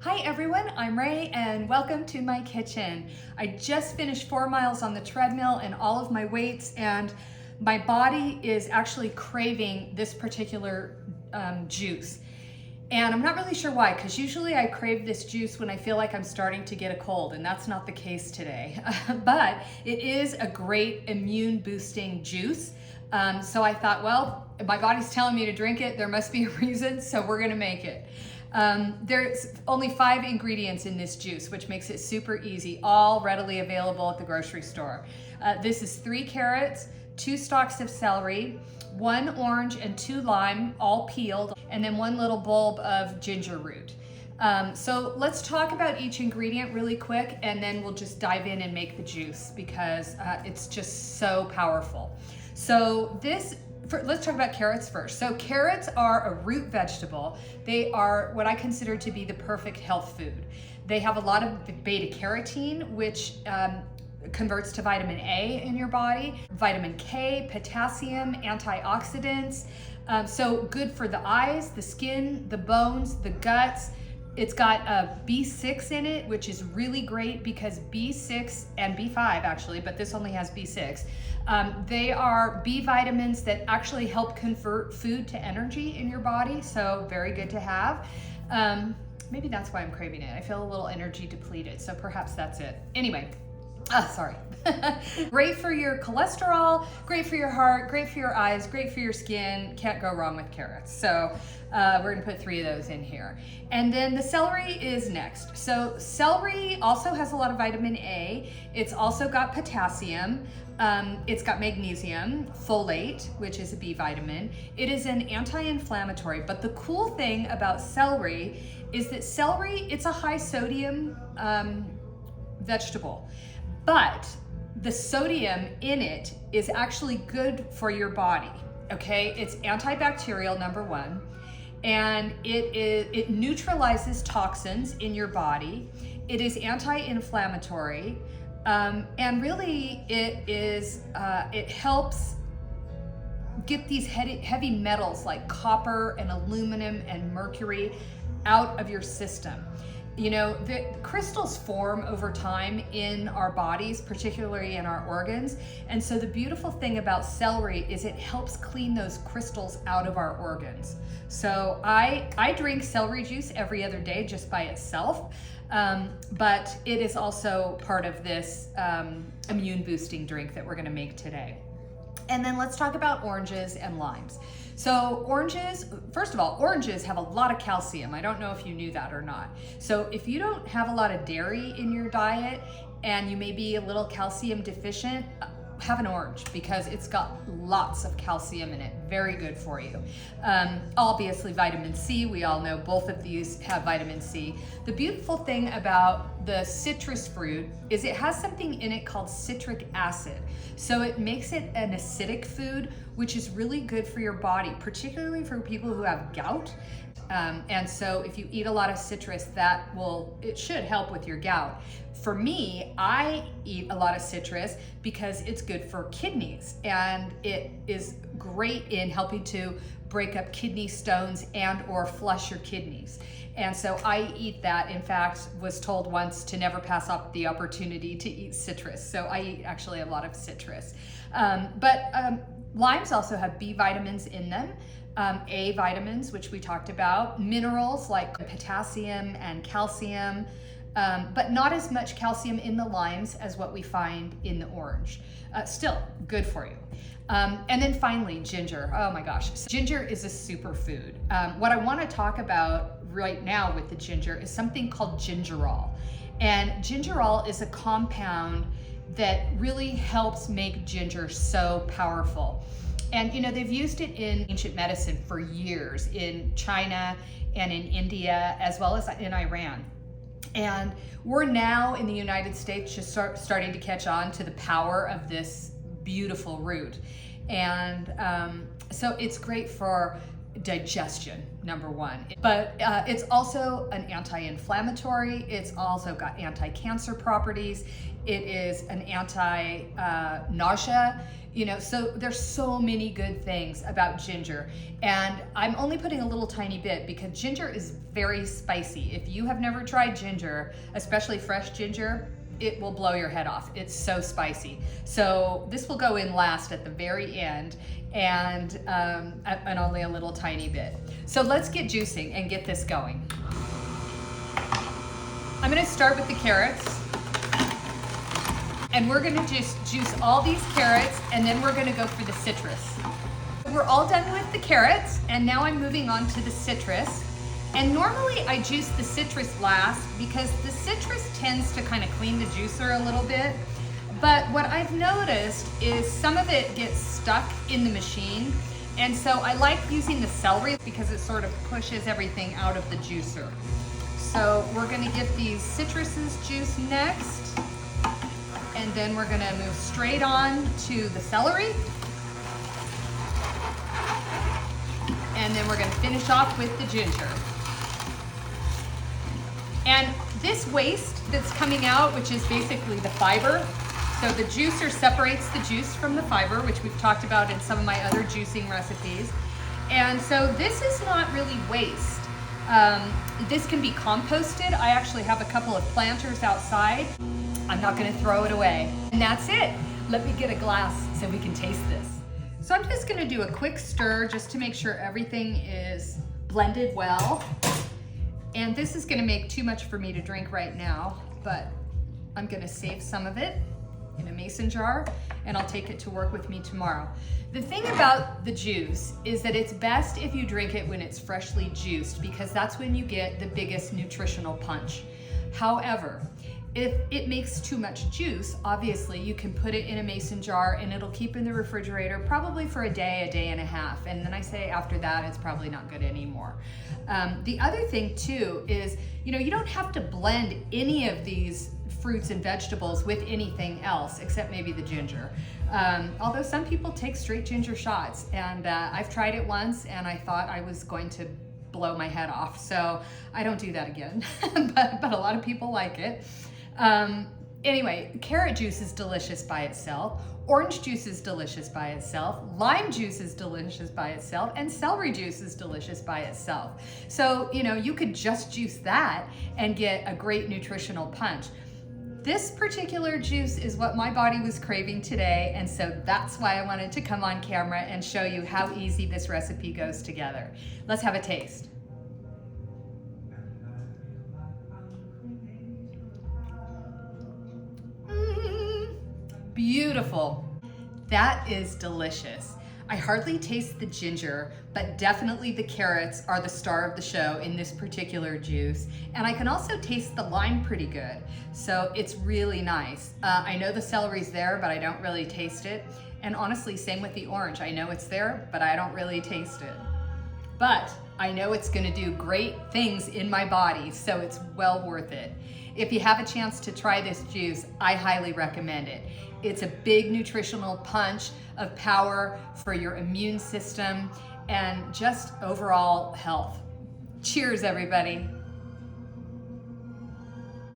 Hi everyone, I'm Ray and welcome to my kitchen. I just finished 4 miles on the treadmill and all of my weights, and my body is actually craving this particular juice. And I'm not really sure why, because usually I crave this juice when I feel like I'm starting to get a cold, and that's not the case today. But it is a great immune boosting juice. So I thought, well, my body's telling me to drink it, there must be a reason, so we're gonna make it. There's only 5 ingredients in this juice, which makes it super easy, all readily available at the grocery store. This is 3 carrots, 2 stalks of celery, 1 orange and 2 lime, all peeled, and then 1 little bulb of ginger root. So let's talk about each ingredient really quick, and then we'll just dive in and make the juice because it's just so powerful. So let's talk about carrots first. So carrots are a root vegetable. They are what I consider to be the perfect health food. They have a lot of beta carotene, which converts to vitamin A in your body, vitamin K, potassium, antioxidants. So good for the eyes, the skin, the bones, the guts. It's got B6 in it, which is really great because B6 and B5 actually, but this only has B6. They are B vitamins that actually help convert food to energy in your body, so very good to have. Maybe that's why I'm craving it. I feel a little energy depleted, so perhaps that's it. Anyway, sorry. Great for your cholesterol, great for your heart, great for your eyes, great for your skin. Can't go wrong with carrots. So we're gonna put 3 of those in here. And then the celery is next. So celery also has a lot of vitamin A. It's also got potassium. It's got magnesium, folate, which is a B vitamin. It is an anti-inflammatory, but the cool thing about celery is that celery, it's a high sodium vegetable, but the sodium in it is actually good for your body, okay? It's antibacterial, number 1, and it neutralizes toxins in your body. It is anti-inflammatory, and really it helps get these heavy metals like copper and aluminum and mercury out of your system. You know, the crystals form over time in our bodies, particularly in our organs. And so the beautiful thing about celery is it helps clean those crystals out of our organs. So I drink celery juice every other day just by itself, but it is also part of this immune boosting drink that we're gonna make today. And then let's talk about oranges and limes. So oranges, first of all, oranges have a lot of calcium. I don't know if you knew that or not. So if you don't have a lot of dairy in your diet and you may be a little calcium deficient, have an orange because it's got lots of calcium in it. Very good for you. Obviously vitamin C, we all know both of these have vitamin C. The beautiful thing about the citrus fruit is it has something in it called citric acid. So it makes it an acidic food, which is really good for your body, particularly for people who have gout. And so if you eat a lot of citrus, it should help with your gout. For me, I eat a lot of citrus because it's good for kidneys, and it is great in helping to break up kidney stones and or flush your kidneys. And so I eat that. In fact, was told once to never pass up the opportunity to eat citrus. So I eat actually a lot of citrus. Limes also have B vitamins in them. A vitamins, which we talked about, minerals like potassium and calcium, but not as much calcium in the limes as what we find in the orange. Still good for you. And then finally, ginger. Oh my gosh, ginger is a superfood. What I want to talk about right now with the ginger is something called gingerol. And gingerol is a compound that really helps make ginger so powerful. And you know, they've used it in ancient medicine for years in China and in India, as well as in Iran. And we're now in the United States just starting to catch on to the power of this beautiful root. And so it's great for digestion, number one. But it's also an anti-inflammatory. It's also got anti-cancer properties. It is an anti-nausea. You know, so there's so many good things about ginger. And I'm only putting a little tiny bit because ginger is very spicy. If you have never tried ginger, especially fresh ginger, it will blow your head off. It's so spicy. So this will go in last at the very end, and only a little tiny bit. So let's get juicing and get this going. I'm gonna start with the carrots. And we're gonna just juice all these carrots, and then we're gonna go for the citrus. We're all done with the carrots, and now I'm moving on to the citrus. And normally I juice the citrus last because the citrus tends to kind of clean the juicer a little bit. But what I've noticed is some of it gets stuck in the machine. And so I like using the celery because it sort of pushes everything out of the juicer. So we're gonna get these citruses juiced next. And then we're gonna move straight on to the celery. And then we're gonna finish off with the ginger. And this waste that's coming out, which is basically the fiber, so the juicer separates the juice from the fiber, which we've talked about in some of my other juicing recipes. And so this is not really waste. This can be composted. I actually have a couple of planters outside. I'm not gonna throw it away. And that's it. Let me get a glass so we can taste this. So I'm just gonna do a quick stir just to make sure everything is blended well. And this is gonna make too much for me to drink right now, but I'm gonna save some of it in a mason jar, and I'll take it to work with me tomorrow. The thing about the juice is that it's best if you drink it when it's freshly juiced, because that's when you get the biggest nutritional punch. However, if it makes too much juice, obviously you can put it in a mason jar and it'll keep in the refrigerator probably for a day and a half. And then I say after that, it's probably not good anymore. The other thing too is, you know, you don't have to blend any of these fruits and vegetables with anything else except maybe the ginger. Although some people take straight ginger shots, and I've tried it once and I thought I was going to blow my head off. So I don't do that again, but a lot of people like it. Anyway, carrot juice is delicious by itself. Orange juice is delicious by itself. Lime juice is delicious by itself. And celery juice is delicious by itself. So, you know, you could just juice that and get a great nutritional punch. This particular juice is what my body was craving today, and so that's why I wanted to come on camera and show you how easy this recipe goes together. Let's have a taste. Beautiful. That is delicious. I hardly taste the ginger, but definitely the carrots are the star of the show in this particular juice. And I can also taste the lime pretty good. So it's really nice. I know the celery's there, but I don't really taste it. And honestly, same with the orange. I know it's there, but I don't really taste it. But I know it's gonna do great things in my body, so it's well worth it. If you have a chance to try this juice, I highly recommend it. It's a big nutritional punch of power for your immune system and just overall health. Cheers, everybody.